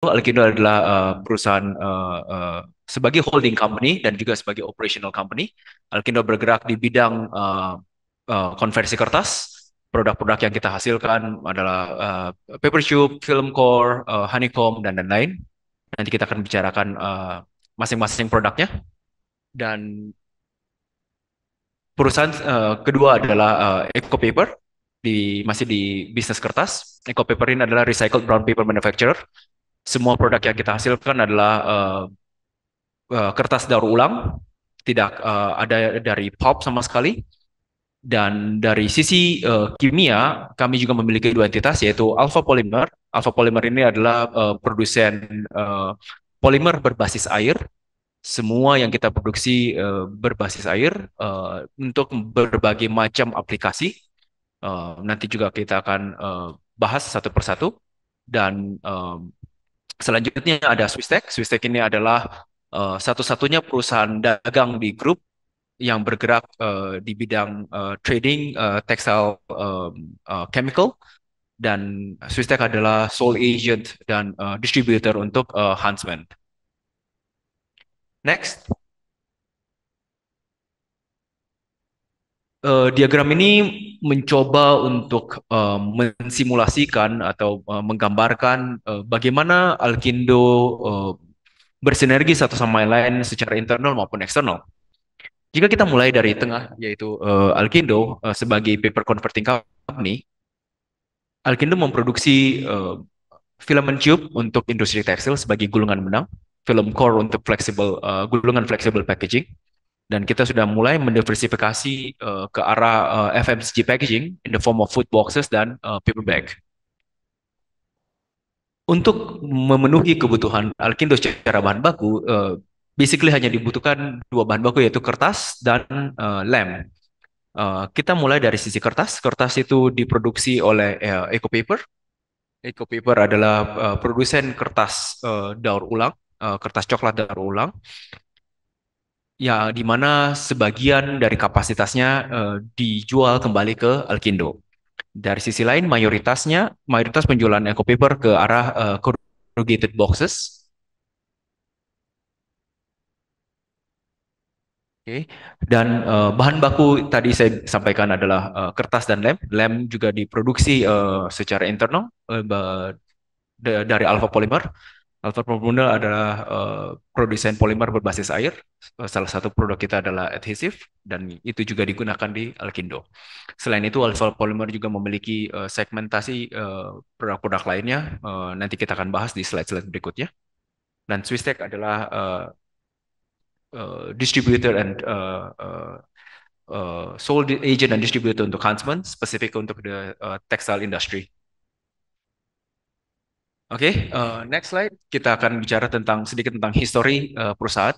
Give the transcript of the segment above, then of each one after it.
Alkindo adalah perusahaan sebagai holding company dan juga sebagai operational company. Alkindo bergerak di bidang konversi kertas. Produk-produk yang kita hasilkan adalah paper tube, film core, honeycomb, dan lain-lain. Nanti kita akan bicarakan masing-masing produknya. Dan perusahaan kedua adalah Eco Paper, masih di bisnis kertas. Eco Paper ini adalah recycled brown paper manufacturer. Semua produk yang kita hasilkan adalah kertas daur ulang, tidak ada dari pulp sama sekali. Dan dari sisi kimia, kami juga memiliki dua entitas, yaitu Alpha Polymer. Alpha Polymer ini adalah produsen polimer berbasis air. Semua yang kita produksi berbasis air untuk berbagai macam aplikasi. Nanti juga kita akan bahas satu persatu. Dan selanjutnya ada Swisstech. Swisstech ini adalah satu-satunya perusahaan dagang di grup yang bergerak di bidang trading textile chemical, dan Swisstech adalah sole agent dan distributor untuk Huntsman. Next, diagram ini mencoba untuk mensimulasikan atau menggambarkan bagaimana Alkindo uh, bersinergi satu sama lain secara internal maupun eksternal. Jika kita mulai dari tengah, yaitu Alkindo sebagai paper converting company, Alkindo memproduksi filament tube untuk industri tekstil sebagai gulungan benang, film core untuk gulungan flexible packaging, dan kita sudah mulai mendiversifikasi ke arah FMCG packaging in the form of food boxes dan paper bag. Untuk memenuhi kebutuhan Alkindo secara bahan baku, basically hanya dibutuhkan dua bahan baku, yaitu kertas dan lem. Kita mulai dari sisi kertas. Kertas itu diproduksi oleh Eco Paper. Eco Paper adalah produsen kertas daur ulang, kertas coklat daur ulang, ya di mana sebagian dari kapasitasnya dijual kembali ke Alkindo. Dari sisi lain, mayoritas penjualan Eco Paper ke arah corrugated boxes. Oke. Dan bahan baku tadi saya sampaikan adalah kertas dan lem. Lem juga diproduksi secara internal dari Alpha Polymer. Alpha Polymer adalah produsen polimer berbasis air. Salah satu produk kita adalah adhesif dan itu juga digunakan di Alkindo. Selain itu, Alpha Polymer juga memiliki segmentasi produk-produk lainnya. Nanti kita akan bahas di slide-slide berikutnya. Dan Swisstech adalah distributor and sole agent dan distributor untuk Huntsman, spesifik untuk the textile industry. Oke, next slide. Kita akan bicara sedikit tentang histori perusahaan.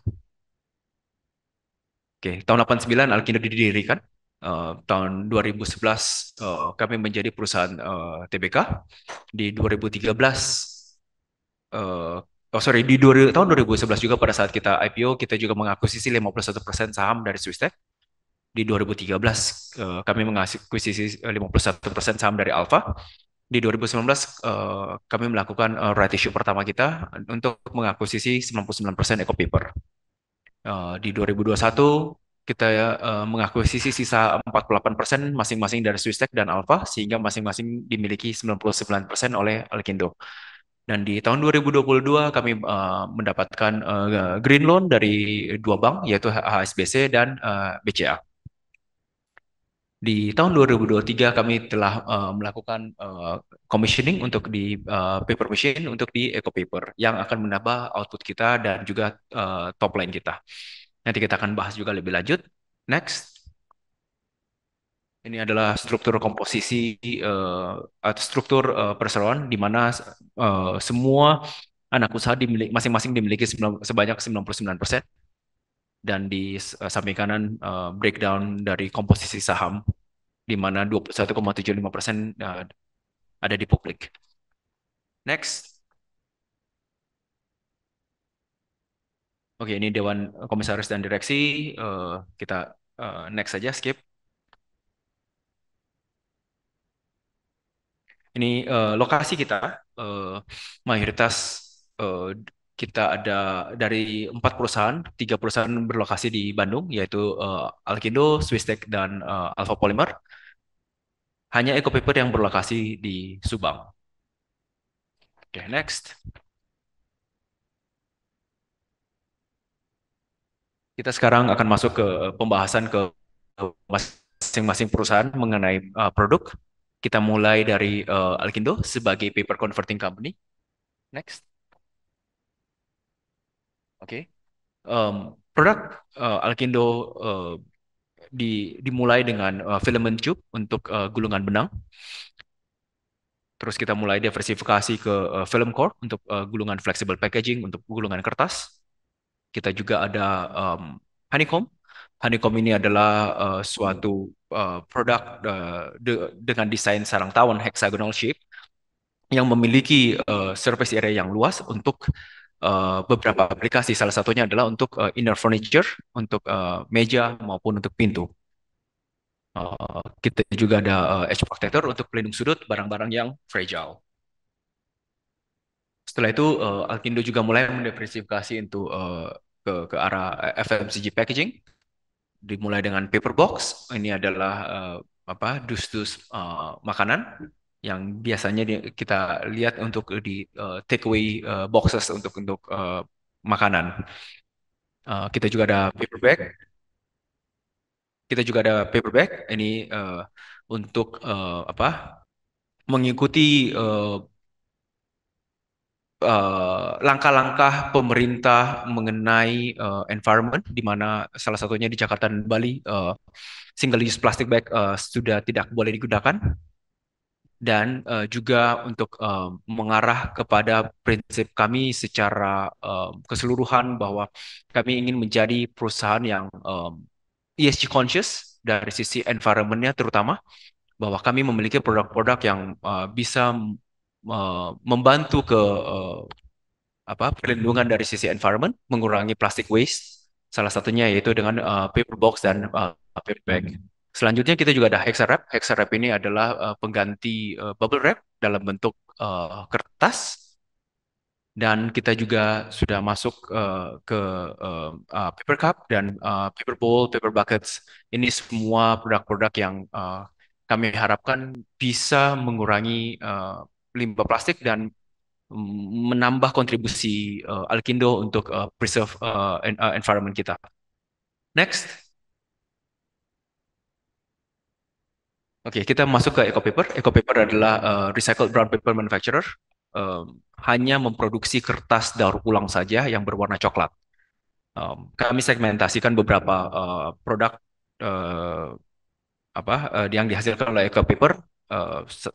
Oke, tahun 89 Alkindo didirikan. Tahun 2011 kami menjadi perusahaan TBK. Di 2013, tahun 2011 juga pada saat kita IPO, kita juga mengakuisisi 51% saham dari Swisstech. Di 2013 kami mengakuisisi 51% saham dari Alpha. Di 2019 kami melakukan right issue pertama kita untuk mengakuisisi 99% Eco Paper. Di 2021 kita mengakuisisi sisa 48% masing-masing dari Swisstech dan Alpha, sehingga masing-masing dimiliki 99% oleh Alkindo. Dan di tahun 2022 kami mendapatkan green loan dari dua bank, yaitu HSBC dan BCA. Di tahun 2023 kami telah melakukan commissioning untuk di paper machine untuk di Eco Paper yang akan menambah output kita dan juga top line kita. Nanti kita akan bahas juga lebih lanjut. Next. Ini adalah struktur komposisi atau struktur perseroan di mana semua anak usaha masing-masing dimiliki sebanyak 99%, dan di samping kanan breakdown dari komposisi saham di mana 21,75% ada di publik. Next. Oke, ini Dewan Komisaris dan Direksi. Kita next saja, skip. Ini lokasi kita, mayoritas eh, kita ada dari 4 perusahaan, 3 perusahaan berlokasi di Bandung, yaitu Alkindo, Swistek, dan Alpha Polymer. Hanya Eco Paper yang berlokasi di Subang. Oke, next. Kita sekarang akan masuk ke pembahasan ke masing-masing perusahaan mengenai produk. Kita mulai dari Alkindo sebagai paper converting company. Next. Oke. Produk Alkindo uh, dimulai dengan filament tube untuk gulungan benang. Terus kita mulai diversifikasi ke film core untuk gulungan flexible packaging untuk gulungan kertas. Kita juga ada honeycomb. Honeycomb ini adalah suatu produk dengan desain sarang tawon hexagonal shape yang memiliki surface area yang luas untuk beberapa aplikasi. Salah satunya adalah untuk inner furniture, untuk meja maupun untuk pintu. Kita juga ada edge protector untuk pelindung sudut barang-barang yang fragile. Setelah itu, Alkindo juga mulai mendiversifikasi untuk ke arah FMCG packaging, dimulai dengan paper box. Ini adalah dus-dus makanan yang biasanya kita lihat untuk di takeaway boxes untuk makanan. Kita juga ada paper bag. Kita juga ada paper bag. Ini untuk mengikuti langkah-langkah pemerintah mengenai environment, di mana salah satunya di Jakarta dan Bali, single use plastic bag sudah tidak boleh digunakan, dan juga untuk mengarah kepada prinsip kami secara keseluruhan bahwa kami ingin menjadi perusahaan yang ESG conscious dari sisi environmentnya, terutama bahwa kami memiliki produk-produk yang bisa membantu ke perlindungan dari sisi environment, mengurangi plastic waste, salah satunya yaitu dengan paper box dan paper bag. Selanjutnya kita juga ada Hexawrap. Hexawrap ini adalah pengganti bubble wrap dalam bentuk kertas, dan kita juga sudah masuk ke paper cup dan paper bowl, paper buckets. Ini semua produk-produk yang kami harapkan bisa mengurangi limbah plastik dan menambah kontribusi Alkindo untuk preserve environment kita. Next. Oke, kita masuk ke EcoPaper. EcoPaper adalah recycled brown paper manufacturer. Hanya memproduksi kertas daur ulang saja yang berwarna coklat. Kami segmentasikan beberapa produk yang dihasilkan oleh EcoPaper.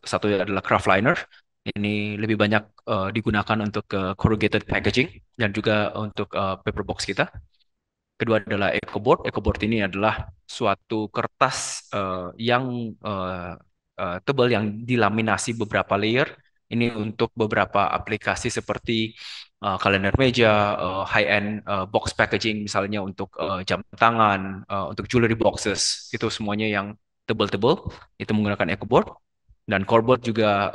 Satu adalah Craftliner. Ini lebih banyak digunakan untuk corrugated packaging dan juga untuk paper box kita. Kedua adalah EcoBoard. EcoBoard ini adalah suatu kertas yang tebal yang dilaminasi beberapa layer. Ini untuk beberapa aplikasi seperti kalender meja, high-end box packaging, misalnya untuk jam tangan, untuk jewelry boxes. Itu semuanya yang tebal-tebal. Itu menggunakan EcoBoard. Dan cardboard juga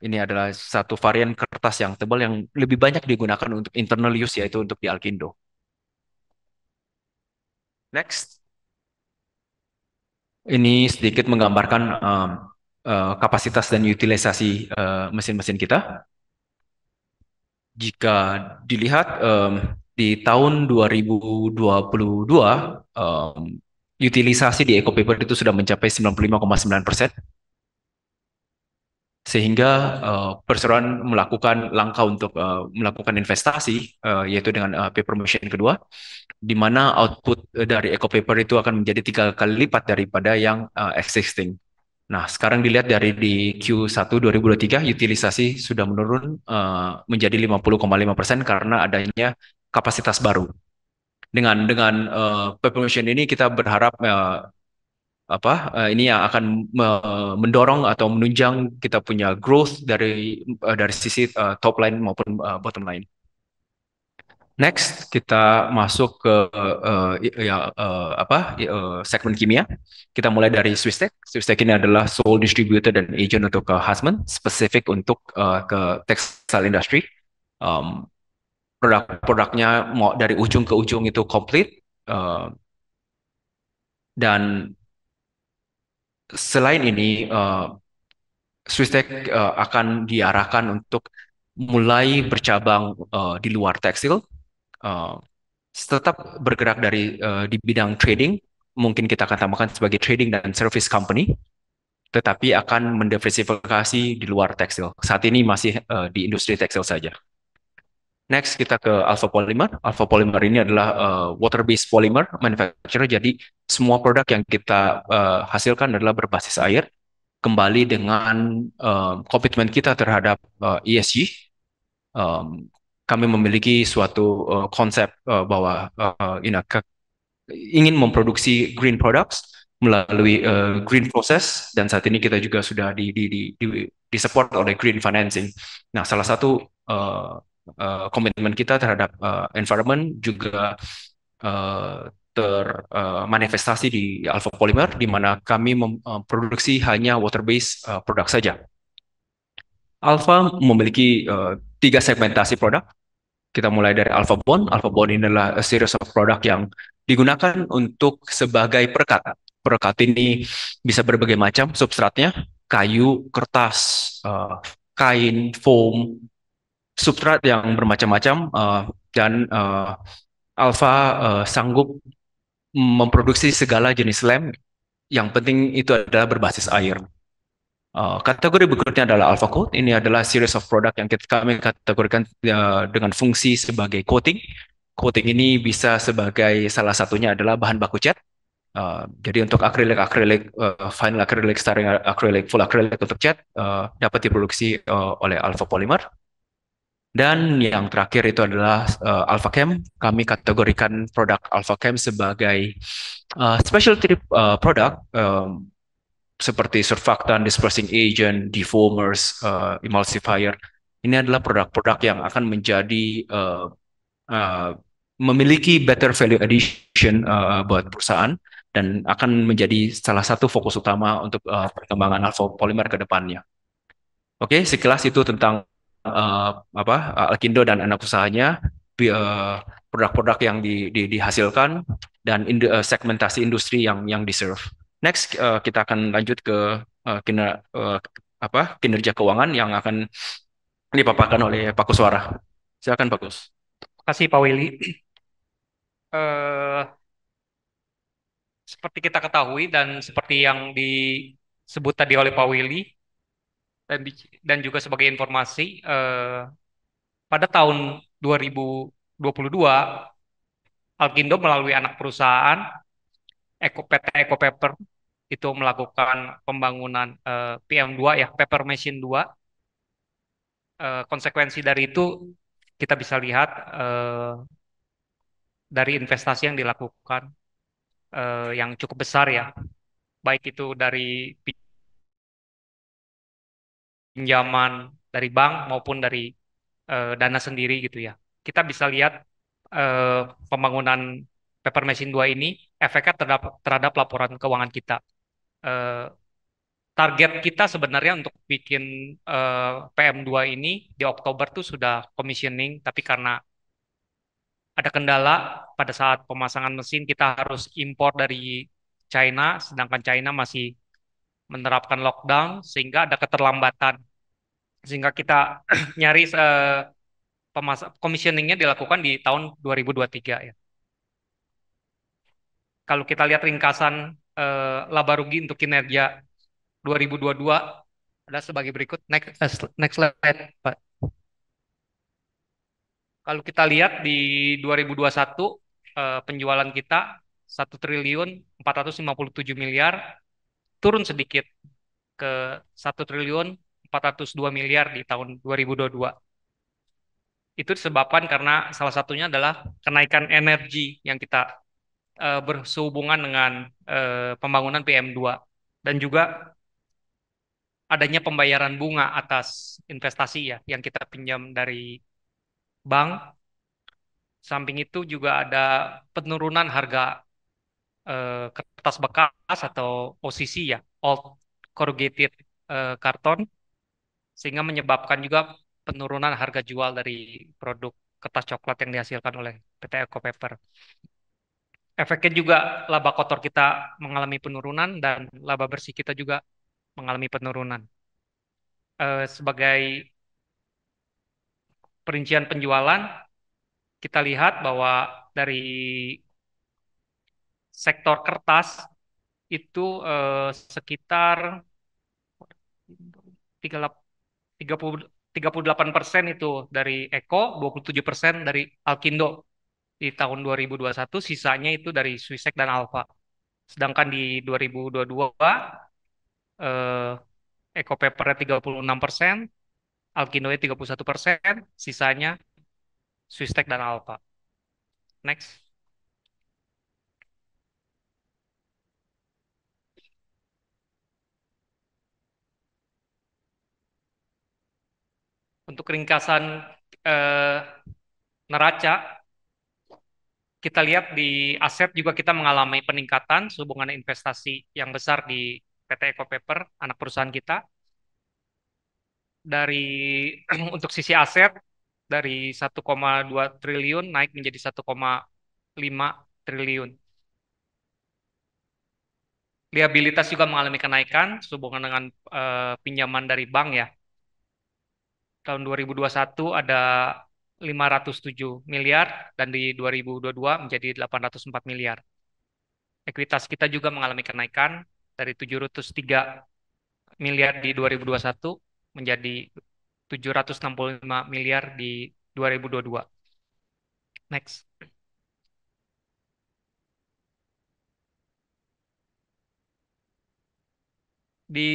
ini adalah satu varian kertas yang tebal yang lebih banyak digunakan untuk internal use, yaitu untuk di Alkindo. Next. Ini sedikit menggambarkan kapasitas dan utilisasi mesin-mesin kita. Jika dilihat di tahun 2022, utilisasi di EcoPaper itu sudah mencapai 95,9%. Sehingga perseroan melakukan langkah untuk melakukan investasi, yaitu dengan paper machine kedua, di mana output dari EcoPaper itu akan menjadi 3 kali lipat daripada yang existing. Nah, sekarang dilihat dari di Q1 2023, utilisasi sudah menurun menjadi 50,5% karena adanya kapasitas baru. Dengan paper machine ini kita berharap ini yang akan mendorong atau menunjang kita punya growth dari sisi top line maupun bottom line. Next, kita masuk ke segmen kimia. Kita mulai dari Swistek. Swistek ini adalah sole distributor dan agent untuk Huntsman, spesifik untuk ke textile industry. produk-produknya mau dari ujung ke ujung itu komplit. Uh, dan selain ini, Swisstech akan diarahkan untuk mulai bercabang di luar tekstil, uh, tetap bergerak di bidang trading, mungkin kita akan tambahkan sebagai trading dan service company, tetapi akan mendiversifikasi di luar tekstil. Saat ini masih di industri tekstil saja. Next kita ke Alpha Polymer. Alpha Polymer ini adalah water-based polymer manufacturer. Jadi semua produk yang kita hasilkan adalah berbasis air. Kembali dengan komitmen kita terhadap ESG, um, kami memiliki suatu konsep bahwa ingin memproduksi green products melalui green process, dan saat ini kita juga sudah di support oleh green financing. Nah, salah satu komitmen kita terhadap environment juga termanifestasi di Alpha Polymer, di mana kami memproduksi hanya water-based produk saja. Alpha memiliki tiga segmentasi produk. Kita mulai dari Alpha Bond. Alpha Bond ini adalah a series of produk yang digunakan untuk sebagai perekat. Perekat ini bisa berbagai macam substratnya, kayu, kertas, kain, foam, substrat yang bermacam-macam, dan Alpha sanggup memproduksi segala jenis lem. Yang penting itu adalah berbasis air. Kategori berikutnya adalah Alpha Coat. Ini adalah series of product yang kami kategorikan dengan fungsi sebagai coating. Coating ini bisa sebagai salah satunya adalah bahan baku cat. Jadi untuk akrilik, final acrylic, starring acrylic, full acrylic untuk cat dapat diproduksi oleh Alpha Polymer. Dan yang terakhir itu adalah Alpha Chem. Kami kategorikan produk Alpha Chem sebagai specialty product, seperti surfactant, dispersing agent, defoamers, emulsifier. Ini adalah produk-produk yang akan menjadi uh, memiliki better value addition buat perusahaan, dan akan menjadi salah satu fokus utama untuk perkembangan Alpha Polymer ke depannya. Oke, sekilas itu tentang Alkindo dan anak usahanya, produk-produk yang dihasilkan, dan segmentasi industri yang di-serve. Next, kita akan lanjut ke kinerja keuangan yang akan dipaparkan oleh Pak Kuswara. Silakan Pak Kus. Terima kasih Pak Willy. Eh, Seperti kita ketahui dan seperti yang disebut tadi oleh Pak Willy dan juga sebagai informasi, pada tahun 2022 Alkindo melalui anak perusahaan PT Eco Paper itu melakukan pembangunan PM2 ya, Paper Machine 2. Konsekuensi dari itu kita bisa lihat dari investasi yang dilakukan yang cukup besar ya, baik itu dari pinjaman dari bank maupun dari dana sendiri gitu ya. Kita bisa lihat pembangunan Paper Machine 2 ini efeknya terhadap laporan keuangan kita. Eh, Target kita sebenarnya untuk bikin PM2 ini di Oktober tuh sudah commissioning, tapi karena ada kendala pada saat pemasangan mesin kita harus impor dari China, sedangkan China masih menerapkan lockdown sehingga ada keterlambatan. Sehingga kita nyaris commissioningnya dilakukan di tahun 2023 ya. Kalau kita lihat ringkasan laba rugi untuk kinerja 2022 adalah sebagai berikut. Next slide, Pak. Kalau kita lihat di 2021 penjualan kita 1.457 miliar, turun sedikit ke 1.402 miliar di tahun 2022. Itu disebabkan karena salah satunya adalah kenaikan energi yang kita bersehubungan dengan pembangunan PM2 dan juga adanya pembayaran bunga atas investasi ya yang kita pinjam dari bank. Samping itu juga ada penurunan harga kertas bekas atau OCC ya, old corrugated karton, sehingga menyebabkan juga penurunan harga jual dari produk kertas coklat yang dihasilkan oleh PT Eco Paper. Efeknya juga laba kotor kita mengalami penurunan dan laba bersih kita juga mengalami penurunan. Sebagai perincian penjualan, kita lihat bahwa dari sektor kertas itu sekitar 38% itu dari Eko, 27% dari Alkindo di tahun 2021, sisanya itu dari Swisek dan Alfa. Sedangkan di 2022 eh, Eko Papernya 36%, Alkindo-nya 31%, sisanya Swistek dan Alfa. Next. Untuk ringkasan eh, neraca, kita lihat di aset juga kita mengalami peningkatan sehubungan investasi yang besar di PT Eco Paper, anak perusahaan kita. Dari untuk sisi aset dari 1,2 triliun naik menjadi 1,5 triliun. Liabilitas juga mengalami kenaikan sehubungan dengan pinjaman dari bank ya. Tahun 2021 ada 507 miliar dan di 2022 menjadi 804 miliar. Ekuitas kita juga mengalami kenaikan dari 703 miliar di 2021 menjadi 765 miliar di 2022. Next. Di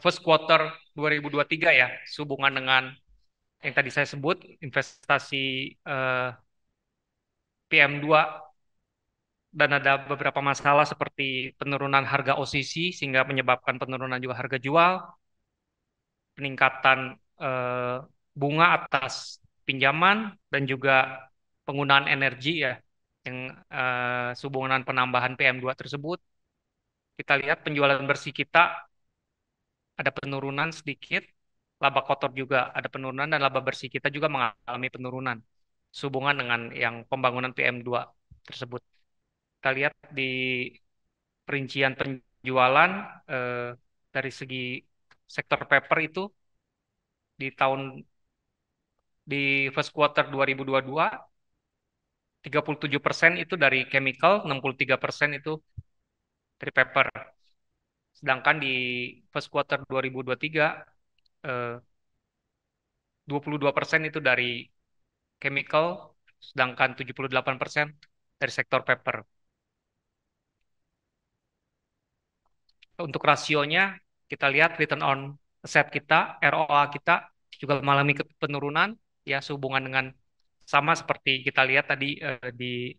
first quarter 2023 ya, sehubungan dengan yang tadi saya sebut, investasi PM2 dan ada beberapa masalah seperti penurunan harga OCC sehingga menyebabkan penurunan juga harga jual, peningkatan bunga atas pinjaman dan juga penggunaan energi ya yang sehubungan penambahan PM2 tersebut. Kita lihat penjualan bersih kita ada penurunan sedikit, laba kotor juga ada penurunan dan laba bersih kita juga mengalami penurunan sehubungan dengan yang pembangunan PM2 tersebut. Kita lihat di perincian penjualan dari segi sektor paper itu di di first quarter 2022 37% itu dari chemical, 63% itu dari paper. Sedangkan di first quarter 2023 eh, 22% itu dari chemical, sedangkan 78% dari sektor paper. Untuk rasionya, kita lihat return on asset kita, ROA kita juga mengalami penurunan, ya sehubungan dengan sama seperti kita lihat tadi di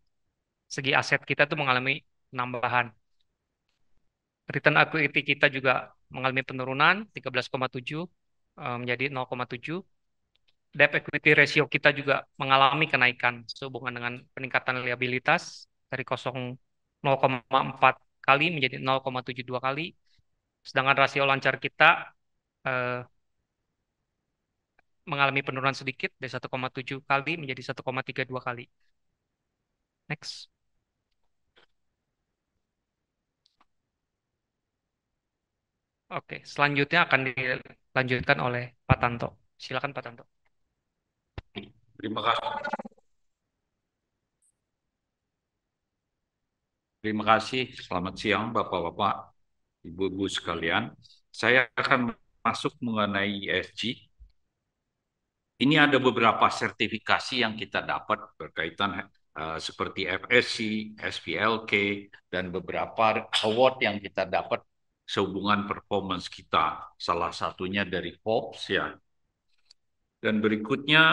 segi aset kita itu mengalami penambahan. Return equity kita juga mengalami penurunan 13,7 menjadi 0,7. Debt equity ratio kita juga mengalami kenaikan sehubungan dengan peningkatan liabilitas dari 0,4 kali menjadi 0,72 kali. Sedangkan rasio lancar kita eh, mengalami penurunan sedikit dari 1,7 kali menjadi 1,32 kali. Next. Oke, selanjutnya akan dilanjutkan oleh Pak Tanto. Silakan Pak Tanto. Terima kasih. Terima kasih. Selamat siang, Bapak-Bapak, Ibu-ibu sekalian. Saya akan masuk mengenai ESG. Ini ada beberapa sertifikasi yang kita dapat berkaitan seperti FSC, SPLK, dan beberapa award yang kita dapat sehubungan performance kita. Salah satunya dari Forbes ya. Dan berikutnya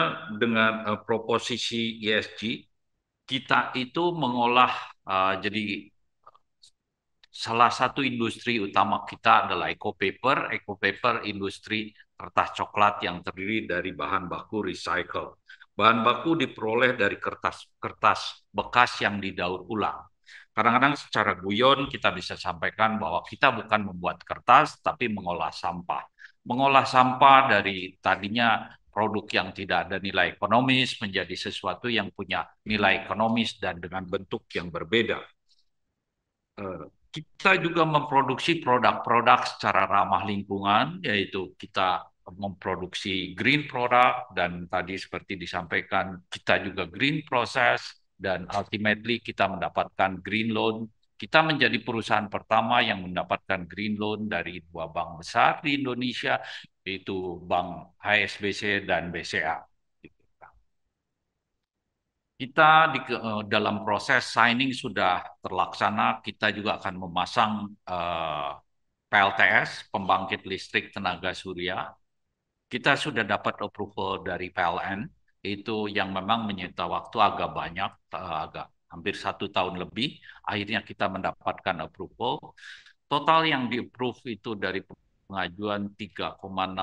dengan proposisi ESG, kita itu mengolah jadi salah satu industri utama kita adalah Eco Paper. Eco Paper industri kertas coklat yang terdiri dari bahan baku recycle. Bahan baku diperoleh dari kertas bekas yang didaur ulang. Kadang-kadang secara guyon kita bisa sampaikan bahwa kita bukan membuat kertas, tapi mengolah sampah. Mengolah sampah dari tadinya produk yang tidak ada nilai ekonomis menjadi sesuatu yang punya nilai ekonomis dan dengan bentuk yang berbeda. Kita juga memproduksi produk-produk secara ramah lingkungan, yaitu kita memproduksi green product, dan tadi seperti disampaikan, kita juga green process, dan ultimately kita mendapatkan green loan. Kita menjadi perusahaan pertama yang mendapatkan green loan dari dua bank besar di Indonesia, yaitu Bank HSBC dan BCA. Kita dalam proses signing sudah terlaksana, kita juga akan memasang PLTS, pembangkit listrik tenaga surya. Kita sudah dapat approval dari PLN, itu yang memang menyita waktu agak banyak, agak hampir 1 tahun lebih. Akhirnya kita mendapatkan approval. Total yang di-approve itu dari pengajuan 3,6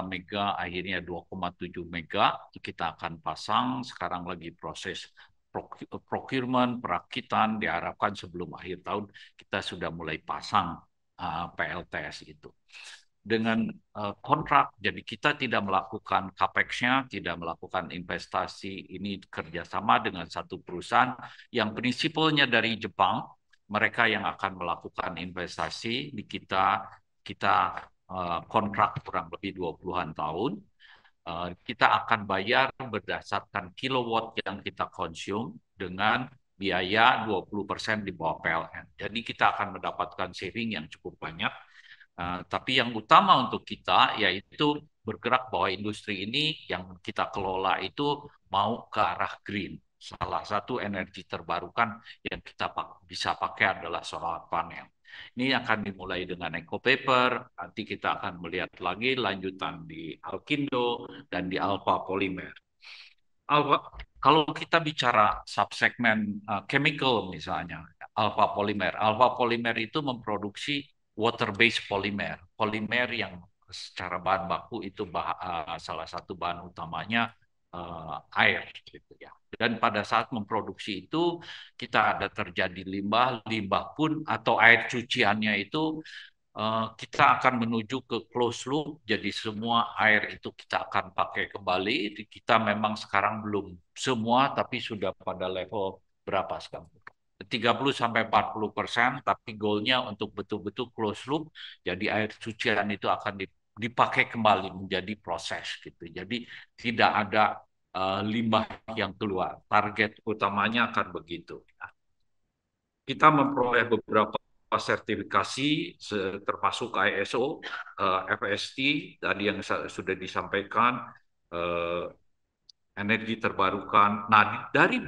mega, akhirnya 2,7 mega, kita akan pasang. Sekarang lagi proses procurement, perakitan, diharapkan sebelum akhir tahun kita sudah mulai pasang PLTS itu. Dengan kontrak, jadi kita tidak melakukan capex-nya, tidak melakukan investasi, ini kerjasama dengan satu perusahaan yang prinsipalnya dari Jepang, mereka yang akan melakukan investasi di kita. Kita kontrak kurang lebih 20-an tahun. Kita akan bayar berdasarkan kilowatt yang kita konsum dengan biaya 20% di bawah PLN. Jadi kita akan mendapatkan saving yang cukup banyak. Tapi yang utama untuk kita yaitu bergerak bahwa industri ini yang kita kelola itu mau ke arah green. Salah satu energi terbarukan yang kita bisa pakai adalah solar panel. Ini akan dimulai dengan EcoPaper, nanti kita akan melihat lagi lanjutan di Alkindo dan di Alpha Polymer. Kalau kita bicara subsegmen chemical misalnya, Alpha Polymer itu memproduksi water-based polymer, polimer yang secara bahan baku itu salah satu bahan utamanya air, gitu ya. Dan pada saat memproduksi itu kita ada terjadi limbah, limbah pun atau air cuciannya itu kita akan menuju ke closed loop, jadi semua air itu kita akan pakai kembali. Kita memang sekarang belum semua, tapi sudah pada level berapa sekarang? 30-40%, tapi goalnya untuk betul-betul closed loop, jadi air cucian itu akan dipakai kembali menjadi proses gitu. Jadi tidak ada limbah yang keluar. Target utamanya akan begitu. Kita memperoleh beberapa sertifikasi termasuk ISO, FST tadi yang sudah disampaikan, energi terbarukan. Nah, dari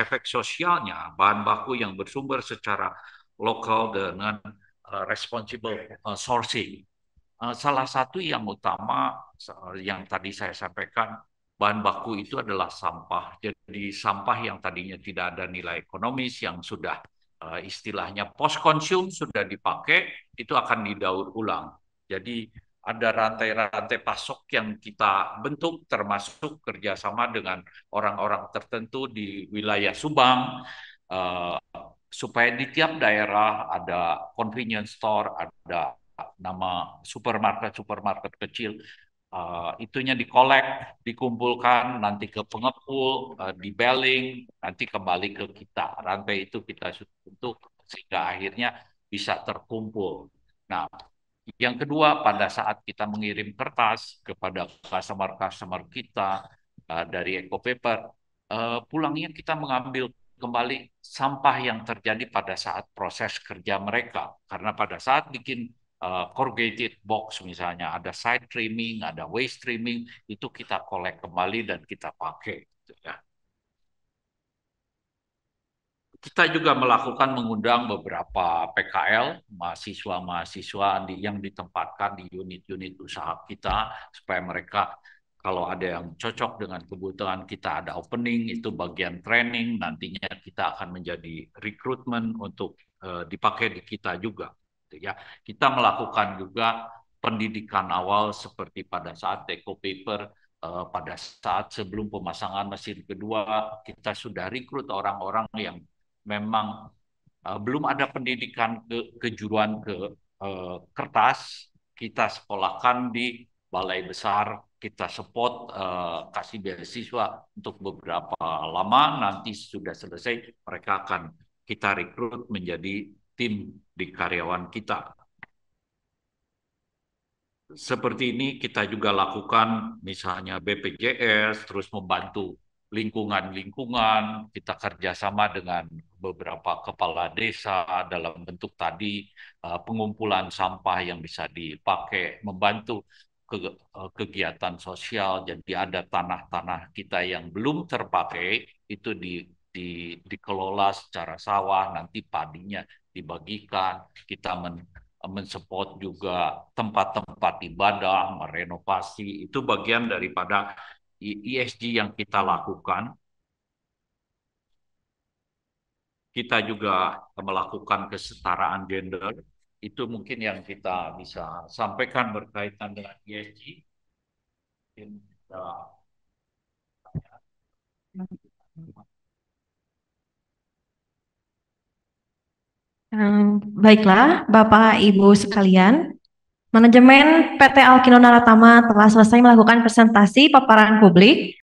efek sosialnya, bahan baku yang bersumber secara lokal dengan responsible sourcing. Salah satu yang utama yang tadi saya sampaikan, bahan baku itu adalah sampah. Jadi sampah yang tadinya tidak ada nilai ekonomis, yang sudah istilahnya post konsum sudah dipakai, itu akan didaur ulang. Jadi ada rantai-rantai pasok yang kita bentuk, termasuk kerjasama dengan orang-orang tertentu di wilayah Subang, supaya di tiap daerah ada convenience store, ada nama supermarket kecil, itunya dikolek, dikumpulkan, nanti ke pengepul, dibeling, nanti kembali ke kita. Rantai itu kita bentuk sehingga akhirnya bisa terkumpul. Nah, yang kedua, pada saat kita mengirim kertas kepada customer-customer kita dari EcoPaper, pulangnya kita mengambil kembali sampah yang terjadi pada saat proses kerja mereka. Karena pada saat bikin corrugated box misalnya, ada side trimming, ada waste trimming, itu kita kolek kembali dan kita pakai. Gitu ya. Kita juga mengundang beberapa PKL, mahasiswa-mahasiswa yang ditempatkan di unit-unit usaha kita, supaya mereka kalau ada yang cocok dengan kebutuhan kita, ada opening, itu bagian training, nantinya kita akan menjadi rekrutmen untuk dipakai di kita juga. Ya, kita melakukan juga pendidikan awal seperti pada saat EcoPaper, pada saat sebelum pemasangan mesin kedua, kita sudah rekrut orang-orang yang memang belum ada pendidikan kejuruan ke kertas, kita sekolahkan di balai besar kita support, kasih beasiswa untuk beberapa lama. Nanti sudah selesai, mereka akan kita rekrut menjadi tim di karyawan kita. Seperti ini kita juga lakukan misalnya BPJS, terus membantu lingkungan-lingkungan, kita kerjasama dengan beberapa kepala desa dalam bentuk tadi pengumpulan sampah yang bisa dipakai, membantu kegiatan sosial. Jadi ada tanah-tanah kita yang belum terpakai, itu dikelola secara sawah, nanti padinya dibagikan, kita mensupport juga tempat-tempat ibadah, merenovasi, itu bagian daripada ESG yang kita lakukan. Kita juga melakukan kesetaraan gender, itu mungkin yang kita bisa sampaikan berkaitan dengan ESG. Baiklah, Bapak Ibu sekalian, manajemen PT Alkino Naratama telah selesai melakukan presentasi paparan publik